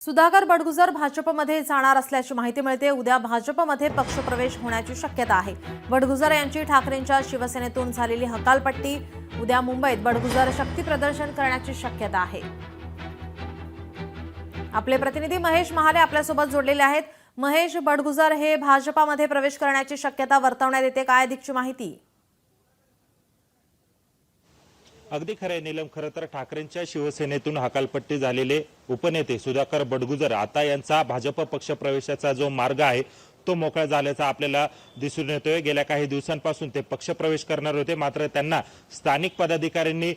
सुधाकर बडगुजर भाजपमध्ये जाणार असल्याची माहिती मिळते। उद्या भाजपमध्ये पक्षप्रवेश होण्याची शक्यता आहे। बडगुजर यांची ठाकरेंच्या शिवसेनेतून झालेली हकालपट्टी, उद्या मुंबईत बडगुजर शक्ती प्रदर्शन करण्याची शक्यता आहे। आपले प्रतिनिधी महेश महाले आपल्यासोबत जोडलेले आहेत। महेश, बडगुजर हे भाजपमध्ये प्रवेश करण्याची शक्यता वर्तवण्यात येते, काय अधिकची माहिती? अगदी खरं आहे नीलम, खरं तर ठाकरेंच्या शिवसेनेतून हकालपट्टी झालेले उपनेते सुधाकर बडगुजर आता यांचा भाजप पक्ष प्रवेशाचा जो मार्ग आहे तो मोकळा झाल्याचा आपल्याला दिसून येतोय। गेल्या काही दिवसांपासून ते पक्षप्रवेश करणार होते, मात्र त्यांना स्थानिक पदाधिकाऱ्यांनी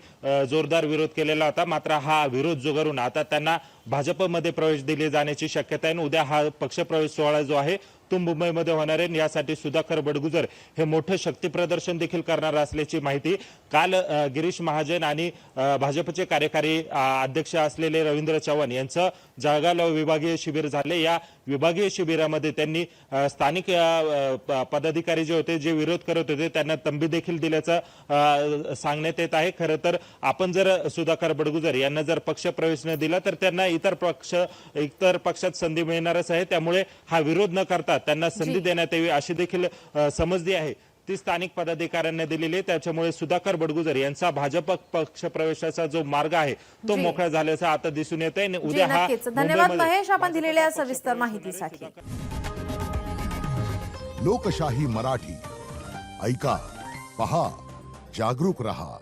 जोरदार विरोध केलेला होता। मात्र हा विरोध जुगारून आता त्यांना भाजपमध्ये प्रवेश दिले जाण्याची शक्यता आहे। उद्या हा पक्षप्रवेश सोहळा जो आहे तो मुंबईमध्ये होणार आहे। यासाठी सुधाकर बडगुजर हे मोठं शक्ती प्रदर्शन देखील करणार असल्याची माहिती काल गिरीश महाजन आणि भाजपचे कार्यकारी अध्यक्ष असलेले रवींद्र चव्हाण यांचं जळगाव विभागीय शिबिर झाले। या विभागीय शिबिरामध्ये त्यांनी स्थानिक पदाधिकारी जे होते, जे विरोध करत होते, त्यांना तंबी देखील दिल्याचं सांगण्यात येत आहे। खरं तर आपण जर सुधाकर बडगुजर यांना जर पक्ष प्रवेश न दिला तर त्यांना इतर पक्षात संधी मिळणारच आहे। त्यामुळे हा विरोध न करता त्यांना संधी देण्यात यावी अशी देखील समज जी आहे ती स्थानिक पदाधिकाऱ्यांना दिलेली आहे। त्याच्यामुळे सुधाकर बडगुजर यांचा भाजप पक्ष प्रवेशाचा जो मार्ग आहे तो मोकळा झाल्याचा आता दिसून येत आहे। उद्या हा धन्यवाद महेश, आपण दिलेल्या सविस्तर माहितीसाठी। लोकशाही मराठी ऐका, पहा, जागरूक रहा।